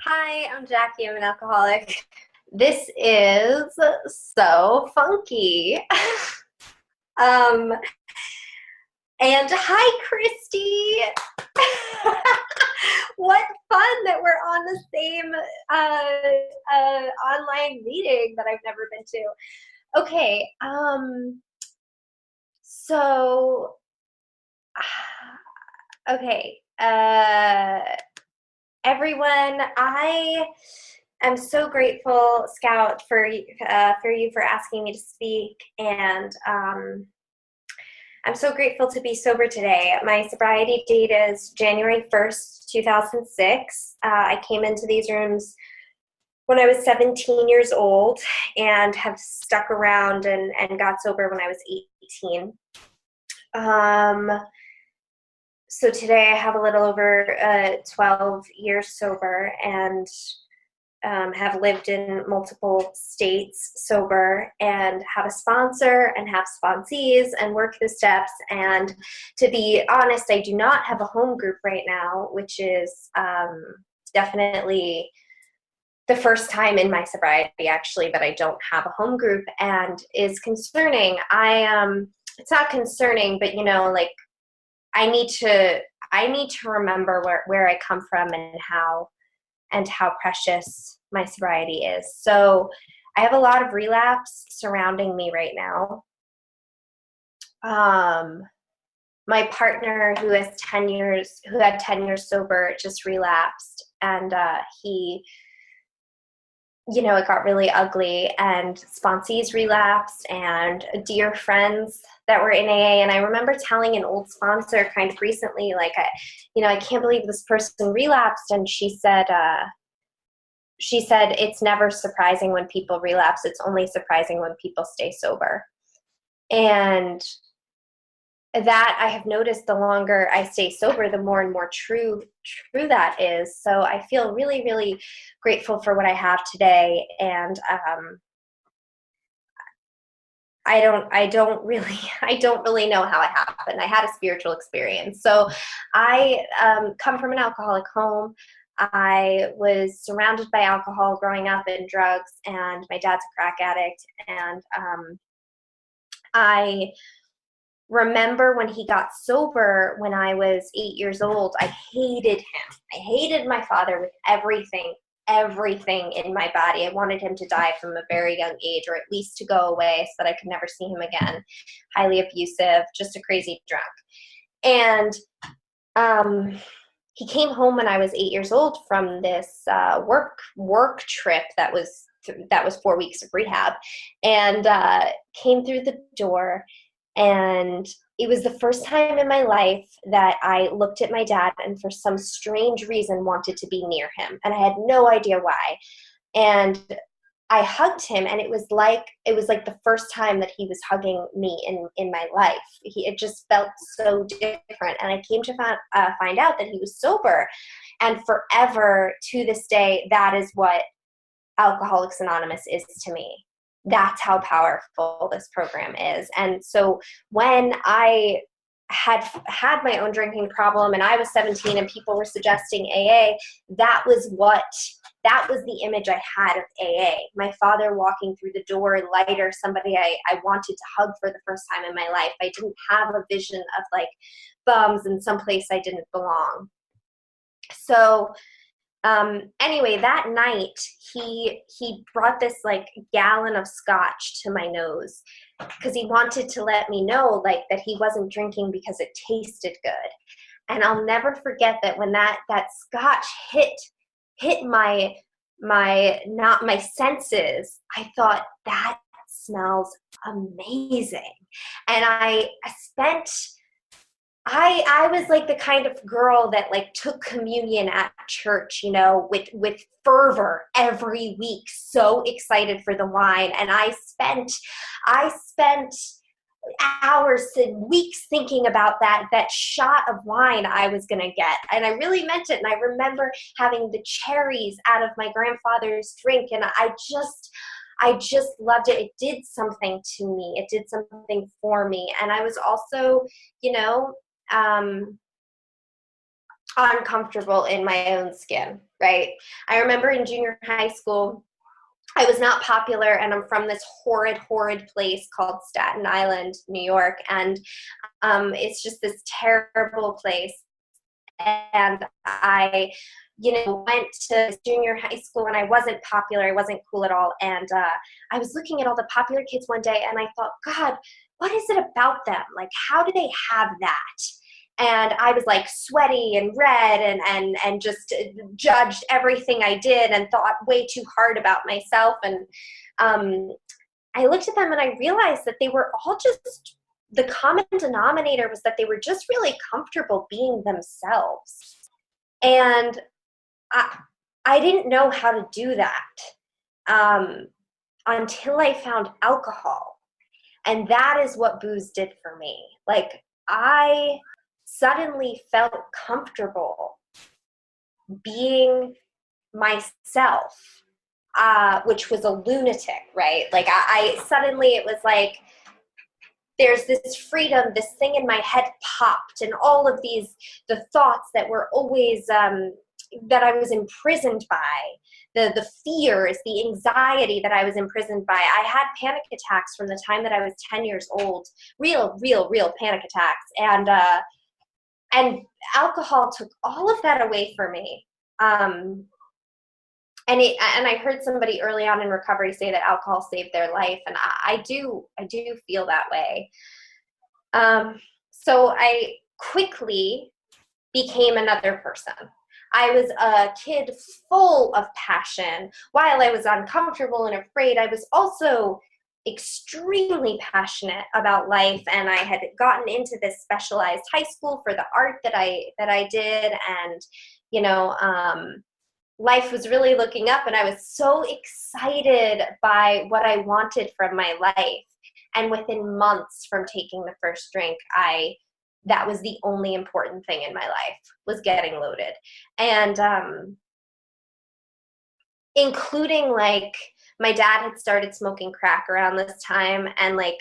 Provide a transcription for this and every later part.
Hi, I'm Jackie. I'm an alcoholic. This is so funky. um, and hi, Christy. What fun that we're on the same online meeting that I've never been to. Okay, so okay, everyone, I am so grateful, Scout, for you for asking me to speak, and I'm so grateful to be sober today. My sobriety date is January 1st, 2006. I came into these rooms when I was 17 years old and have stuck around and got sober when I was 18. Um, so today I have a little over 12 years sober and have lived in multiple states sober and have a sponsor and have sponsees and work the steps. And to be honest, I do not have a home group right now, which is definitely the first time in my sobriety actually that I don't have a home group, and is concerning. It's not concerning, but like I need to remember where I come from and how precious my sobriety is. So I have a lot of relapse surrounding me right now. My partner who had 10 years sober just relapsed, and he, it got really ugly, and sponsees relapsed, and dear friends that were in AA. And I remember telling an old sponsor kind of recently, like, I can't believe this person relapsed. And she said, it's never surprising when people relapse. It's only surprising when people stay sober. And that I have noticed, the longer I stay sober, the more and more true that is. So I feel really, really grateful for what I have today. And I don't really know how it happened. I had a spiritual experience. So I come from an alcoholic home. I was surrounded by alcohol growing up and drugs, and my dad's a crack addict. And I remember when he got sober when I was 8 years old, I hated him. I hated my father with everything in my body. I wanted him to die from a very young age, or at least to go away so that I could never see him again. Highly abusive, just a crazy drunk. And he came home when I was 8 years old from this work trip that was 4 weeks of rehab, and came through the door. And it was the first time in my life that I looked at my dad and for some strange reason wanted to be near him. And I had no idea why. And I hugged him, and it was like the first time that he was hugging me in my life. It just felt so different. And I came to find out that he was sober. And forever to this day, that is what Alcoholics Anonymous is to me. That's how powerful this program is. And so when I had my own drinking problem and I was 17 and people were suggesting AA, that was the image I had of AA. My father walking through the door, lighter, somebody I wanted to hug for the first time in my life. I didn't have a vision of like bums in some place I didn't belong. So anyway, that night he brought this like gallon of scotch to my nose because he wanted to let me know like that he wasn't drinking because it tasted good. And I'll never forget that when that scotch hit my senses, I thought, that smells amazing. And I was like the kind of girl that like took communion at church, with fervor every week, so excited for the wine. And I spent hours and weeks thinking about that shot of wine I was going to get. And I really meant it. And I remember having the cherries out of my grandfather's drink. And I just loved it. It did something to me. It did something for me. And I was also, uncomfortable in my own skin, right? I remember in junior high school, I was not popular, and I'm from this horrid, horrid place called Staten Island, New York, and it's just this terrible place. And I, went to junior high school and I wasn't popular. I wasn't cool at all. And I was looking at all the popular kids one day and I thought, God, what is it about them? Like, how do they have that? And I was like sweaty and red and just judged everything I did and thought way too hard about myself. And I looked at them and I realized that they were all just, the common denominator was that they were just really comfortable being themselves. And I didn't know how to do that until I found alcohol. And that is what booze did for me. Like, I suddenly felt comfortable being myself, which was a lunatic, right? Like, I suddenly, it was like, there's this freedom, this thing in my head popped, and all of these, the thoughts that were always, that I was imprisoned by, the fears, the anxiety that I was imprisoned by. I had panic attacks from the time that I was 10 years old, real panic attacks. And alcohol took all of that away from me. And I heard somebody early on in recovery say that alcohol saved their life, and I do feel that way. So I quickly became another person. I was a kid full of passion. While I was uncomfortable and afraid, I was also extremely passionate about life, and I had gotten into this specialized high school for the art that I did, and life was really looking up, and I was so excited by what I wanted from my life. And within months from taking the first drink, that was the only important thing in my life, was getting loaded. And including, like, my dad had started smoking crack around this time, and like,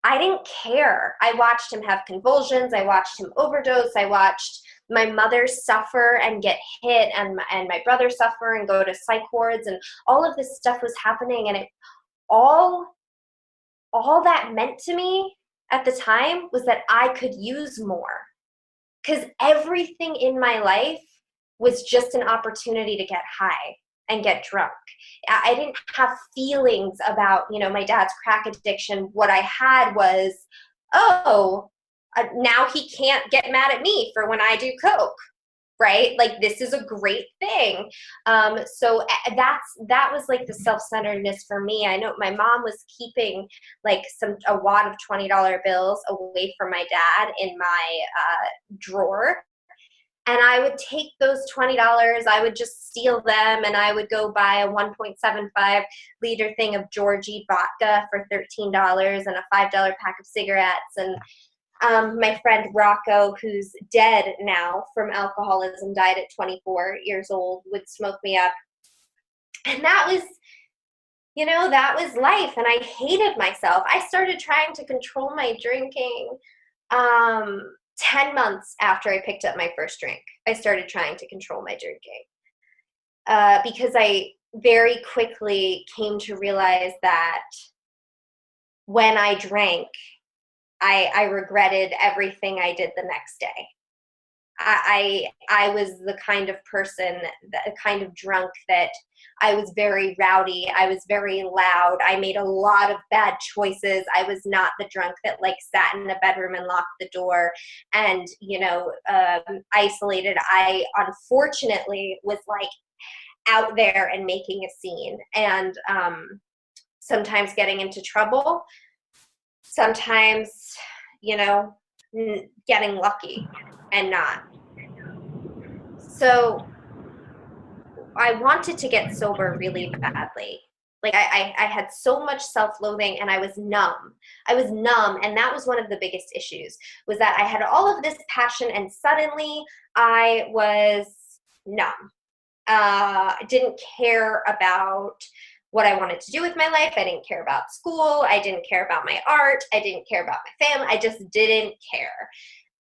I didn't care. I watched him have convulsions. I watched him overdose. I watched my mother suffer and get hit, and my brother suffer and go to psych wards, and all of this stuff was happening. And it all that meant to me at the time was that I could use more, because everything in my life was just an opportunity to get high and get drunk. I didn't have feelings about, my dad's crack addiction. What I had was, now he can't get mad at me for when I do coke, right? Like, this is a great thing. So that was like the self-centeredness for me. I know my mom was keeping like a wad of $20 bills away from my dad in my drawer. And I would take those $20, I would just steal them, and I would go buy a 1.75 liter thing of Georgie vodka for $13 and a $5 pack of cigarettes. And my friend Rocco, who's dead now from alcoholism, died at 24 years old, would smoke me up. And that was, that was life. And I hated myself. I started trying to control my drinking 10 months after I picked up my first drink. I started trying to control my drinking because I very quickly came to realize that when I drank, I regretted everything I did the next day. I was the kind of person, the kind of drunk that I was very rowdy. I was very loud. I made a lot of bad choices. I was not the drunk that like sat in a bedroom and locked the door and, isolated. I unfortunately was like out there and making a scene, and sometimes getting into trouble, sometimes, getting lucky and not. So I wanted to get sober really badly. Like, I had so much self-loathing, and I was numb. And that was one of the biggest issues, was that I had all of this passion and suddenly I was numb. I didn't care about what I wanted to do with my life. I didn't care about school. I didn't care about my art. I didn't care about my family. I just didn't care.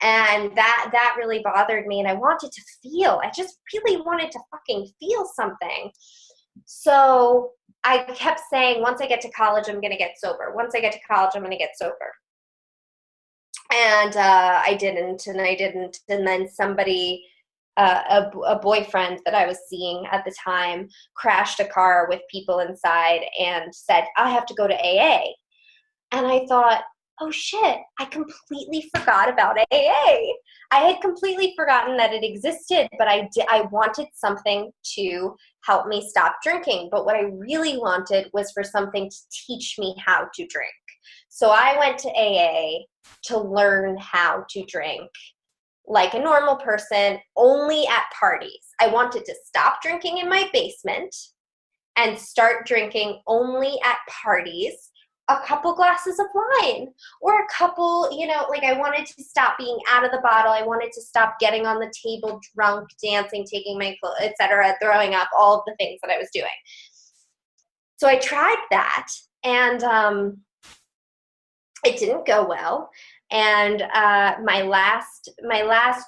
And that really bothered me, and I wanted to feel. I just really wanted to fucking feel something. So I kept saying, once I get to college, I'm going to get sober. Once I get to college, I'm going to get sober. And I didn't. And then somebody, a boyfriend that I was seeing at the time, crashed a car with people inside and said, I have to go to AA. And I thought, oh shit, I completely forgot about AA. I had completely forgotten that it existed, but I wanted something to help me stop drinking. But what I really wanted was for something to teach me how to drink. So I went to AA to learn how to drink like a normal person, only at parties. I wanted to stop drinking in my basement and start drinking only at parties, a couple glasses of wine or a couple, like I wanted to stop being out of the bottle. I wanted to stop getting on the table drunk, dancing, taking my clothes, etc., throwing up, all of the things that I was doing. So I tried that, and it didn't go well. And my last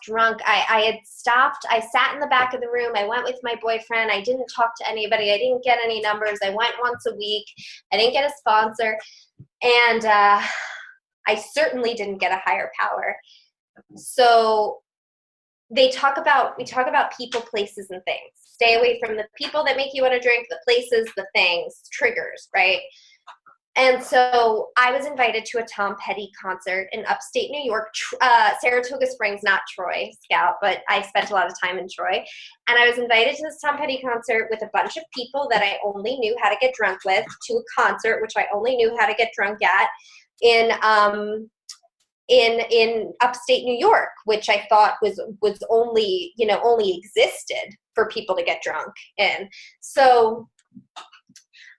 drunk, I had stopped. I sat in the back of the room. I went with my boyfriend. I didn't talk to anybody. I didn't get any numbers. I went once a week. I didn't get a sponsor. And I certainly didn't get a higher power. So we talk about people, places, and things. Stay away from the people that make you want to drink, the places, the things, triggers, right? And so I was invited to a Tom Petty concert in upstate New York, Saratoga Springs, not Troy, Scout, but I spent a lot of time in Troy. And I was invited to this Tom Petty concert with a bunch of people that I only knew how to get drunk with, to a concert which I only knew how to get drunk at in upstate New York, which I thought was only existed for people to get drunk in. So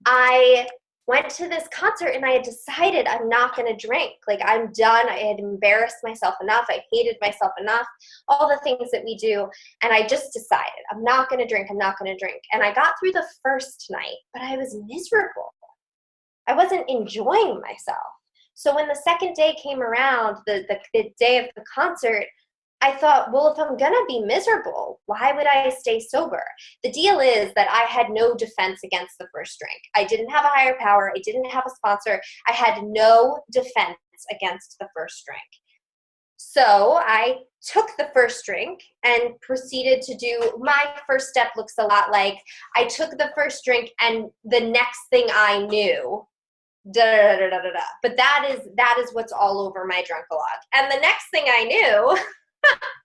I went to this concert and I had decided I'm not going to drink. Like, I'm done. I had embarrassed myself enough. I hated myself enough, all the things that we do. And I just decided I'm not going to drink. I'm not going to drink. And I got through the first night, but I was miserable. I wasn't enjoying myself. So when the second day came around, the day of the concert, I thought, well, if I'm going to be miserable, why would I stay sober? The deal is that I had no defense against the first drink. I didn't have a higher power. I didn't have a sponsor. I had no defense against the first drink. So I took the first drink and proceeded to do, my first step looks a lot like I took the first drink and the next thing I knew, but that is what's all over my drunk-a-log. And the next thing I knew,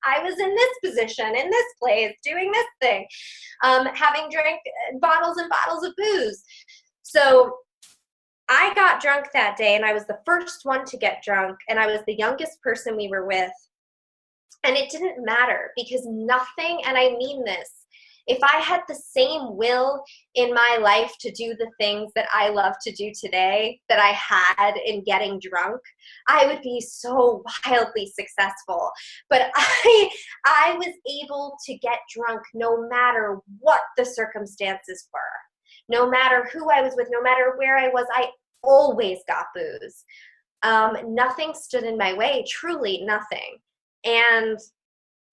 I was in this position, in this place, doing this thing, having drank bottles and bottles of booze. So I got drunk that day, and I was the first one to get drunk, and I was the youngest person we were with. And it didn't matter, because nothing, and I mean this, if I had the same will in my life to do the things that I love to do today that I had in getting drunk, I would be so wildly successful. But I was able to get drunk no matter what the circumstances were. No matter who I was with, no matter where I was, I always got booze. Nothing stood in my way, truly nothing. And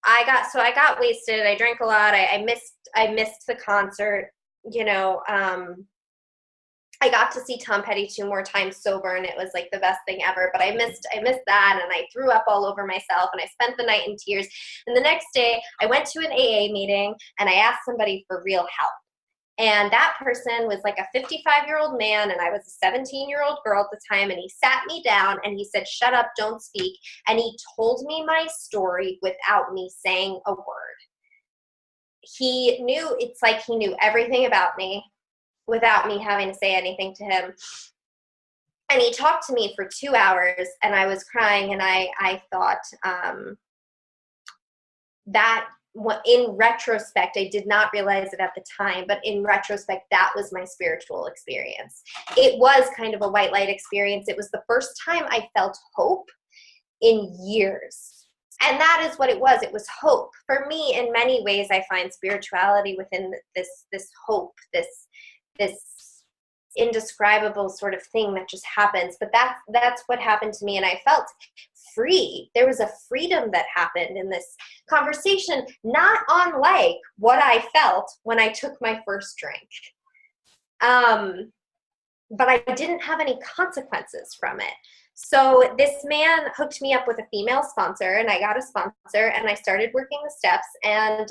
I got wasted. I drank a lot. I missed the concert. I got to see Tom Petty 2 more times sober, and it was like the best thing ever. But I missed that, and I threw up all over myself, and I spent the night in tears. And the next day, I went to an AA meeting, and I asked somebody for real help. And that person was like a 55-year-old man, and I was a 17-year-old girl at the time, and he sat me down, and he said, shut up, don't speak, and he told me my story without me saying a word. It's like he knew everything about me without me having to say anything to him. And he talked to me for 2 hours, and I was crying, and I thought that in retrospect, I did not realize it at the time, but in retrospect, that was my spiritual experience. It was kind of a white light experience. It was the first time I felt hope in years. And that is what it was. It was hope. For me, in many ways, I find spirituality within this hope, this indescribable sort of thing that just happens. But that's what happened to me, and I felt free. There was a freedom that happened in this conversation, not unlike what I felt when I took my first drink. But I didn't have any consequences from it. So this man hooked me up with a female sponsor, and I got a sponsor, and I started working the steps. And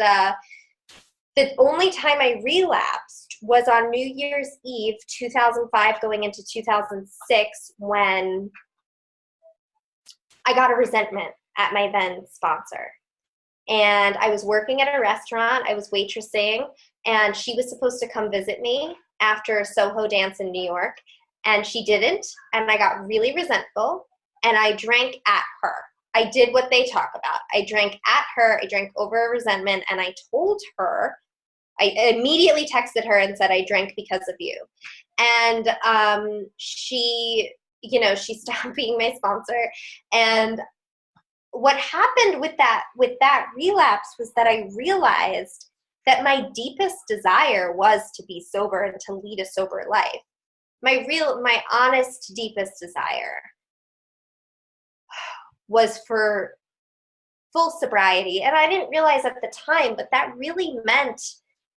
the only time I relapsed was on New Year's Eve, 2005, going into 2006, when I got a resentment at my then sponsor. And I was working at a restaurant. I was waitressing, and she was supposed to come visit me after Soho Dance in New York, and she didn't, and I got really resentful, and I drank at her. I did what they talk about. I drank at her. I drank over a resentment, and I told her, I immediately texted her and said, I drank because of you. And she stopped being my sponsor. And what happened with that relapse was that I realized that my deepest desire was to be sober and to lead a sober life. My honest, deepest desire was for full sobriety. And I didn't realize at the time, but that really meant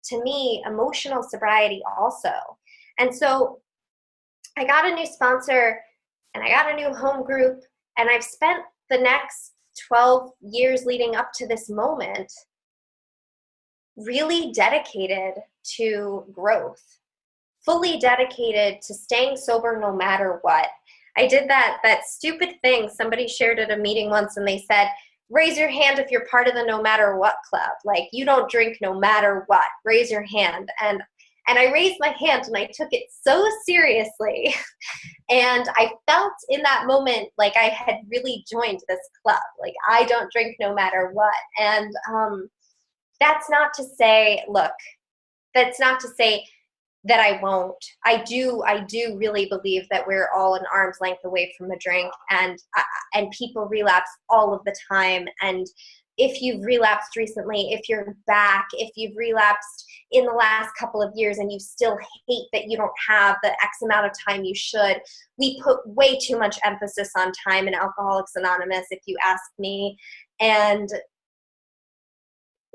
to me emotional sobriety also. And so I got a new sponsor, and I got a new home group, and I've spent the next 12 years leading up to this moment really dedicated to growth, fully dedicated to staying sober no matter what. I did that stupid thing. Somebody shared at a meeting once, and they said, raise your hand if you're part of the no matter what club. Like, you don't drink no matter what. Raise your hand. And I raised my hand, and I took it so seriously. And I felt in that moment like I had really joined this club. Like, I don't drink no matter what. And that's not to say, that's not to say that I won't. I do really believe that we're all an arm's length away from a drink, and people relapse all of the time. And if you've relapsed recently, if you're back, if you've relapsed in the last couple of years and you still hate that you don't have the X amount of time you should, we put way too much emphasis on time in Alcoholics Anonymous, if you ask me. And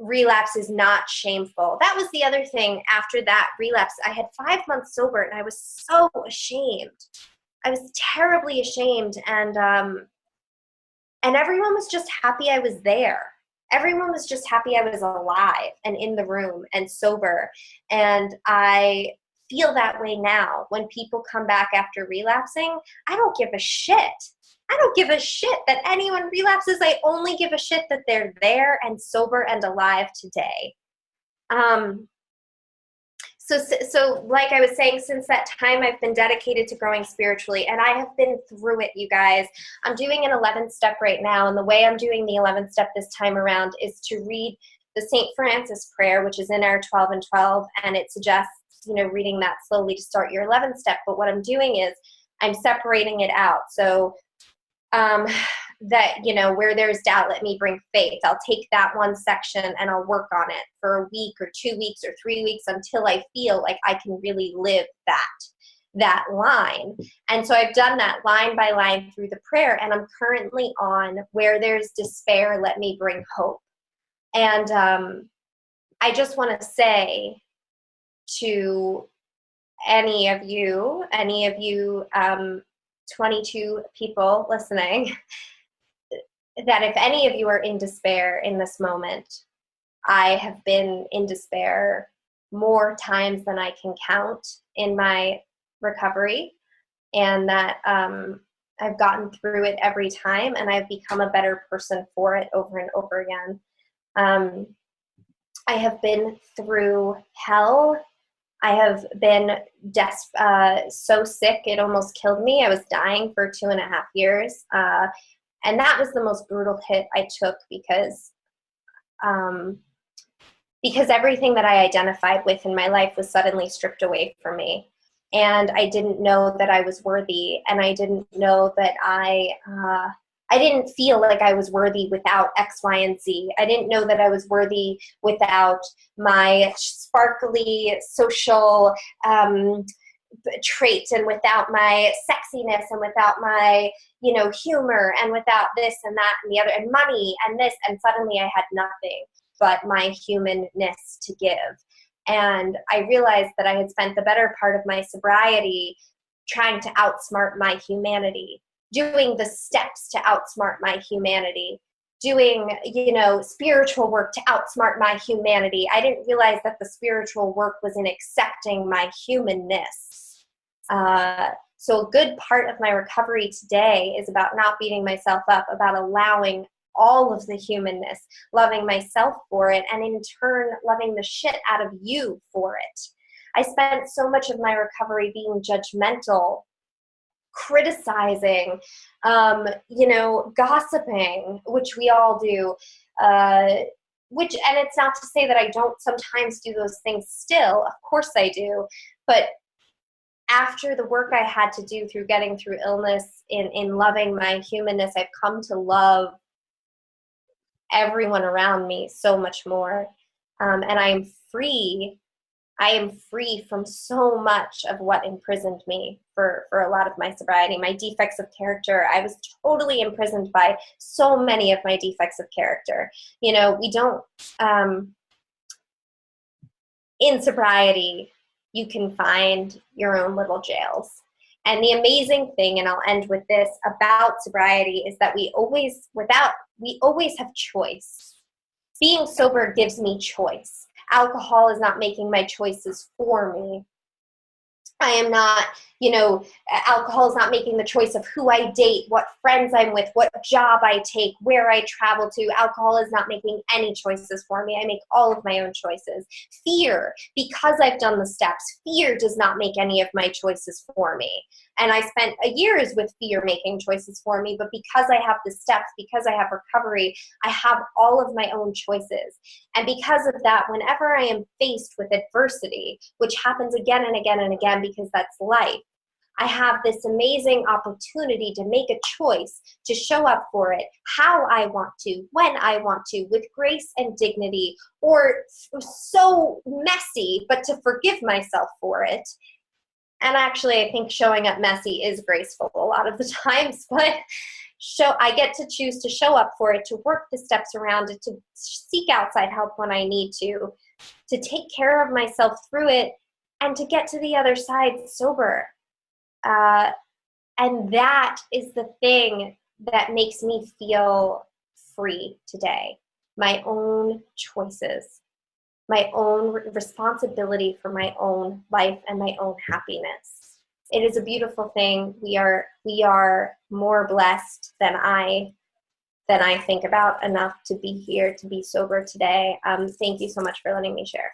relapse is not shameful. That was the other thing. After that relapse, I had 5 months sober, and I was so ashamed. I was terribly ashamed, and everyone was just happy I was there. Everyone was just happy I was alive and in the room and sober. And I feel that way now. When people come back after relapsing, I don't give a shit. I don't give a shit that anyone relapses. I only give a shit that they're there and sober and alive today. So like I was saying, since that time, I've been dedicated to growing spiritually, and I have been through it, you guys. I'm doing an 11th step right now, and the way I'm doing the 11th step this time around is to read the St. Francis prayer, which is in our 12 and 12, and it suggests, reading that slowly to start your 11th step. But what I'm doing is I'm separating it out. So that, where there's doubt, let me bring faith. I'll take that one section and I'll work on it for a week or 2 weeks or 3 weeks until I feel like I can really live that line. And so I've done that line by line through the prayer, and I'm currently on where there's despair, let me bring hope. And I just want to say to any of you 22 people listening, that if any of you are in despair in this moment, I have been in despair more times than I can count in my recovery, and that I've gotten through it every time, and I've become a better person for it over and over again. I have been through hell. I have been so sick it almost killed me. I was dying for 2.5 years. And that was the most brutal hit I took because everything that I identified with in my life was suddenly stripped away from me. And I didn't know that I was worthy, and I didn't know that I didn't feel like I was worthy without X, Y, and Z. I didn't know that I was worthy without my sparkly social traits, and without my sexiness, and without my, humor, and without this and that and the other, and money and this, and suddenly I had nothing but my humanness to give. And I realized that I had spent the better part of my sobriety trying to outsmart my humanity, doing the steps to outsmart my humanity, doing, spiritual work to outsmart my humanity. I didn't realize that the spiritual work was in accepting my humanness. So a good part of my recovery today is about not beating myself up, about allowing all of the humanness, loving myself for it, and in turn, loving the shit out of you for it. I spent so much of my recovery being judgmental, criticizing, gossiping, which we all do, and it's not to say that I don't sometimes do those things still. Of course I do. But after the work I had to do through getting through illness, in loving my humanness, I've come to love everyone around me so much more. And I am free from so much of what imprisoned me for a lot of my sobriety. My defects of character, I was totally imprisoned by so many of my defects of character. We don't, in sobriety, you can find your own little jails. And the amazing thing, and I'll end with this, about sobriety is that we always have choice. Being sober gives me choice. Alcohol is not making my choices for me. I am not, alcohol is not making the choice of who I date, what friends I'm with, what job I take, where I travel to. Alcohol is not making any choices for me. I make all of my own choices. Fear, because I've done the steps, fear does not make any of my choices for me. And I spent years with fear making choices for me, but because I have the steps, because I have recovery, I have all of my own choices. And because of that, whenever I am faced with adversity, which happens again and again and again because that's life, I have this amazing opportunity to make a choice to show up for it how I want to, when I want to, with grace and dignity, or so messy, but to forgive myself for it. And actually, I think showing up messy is graceful a lot of the times, but I get to choose to show up for it, to work the steps around it, to seek outside help when I need to take care of myself through it, and to get to the other side sober. And that is the thing that makes me feel free today. My own choices, my own responsibility for my own life and my own happiness. It is a beautiful thing. We are more blessed than I think about enough to be here, to be sober today. Thank you so much for letting me share.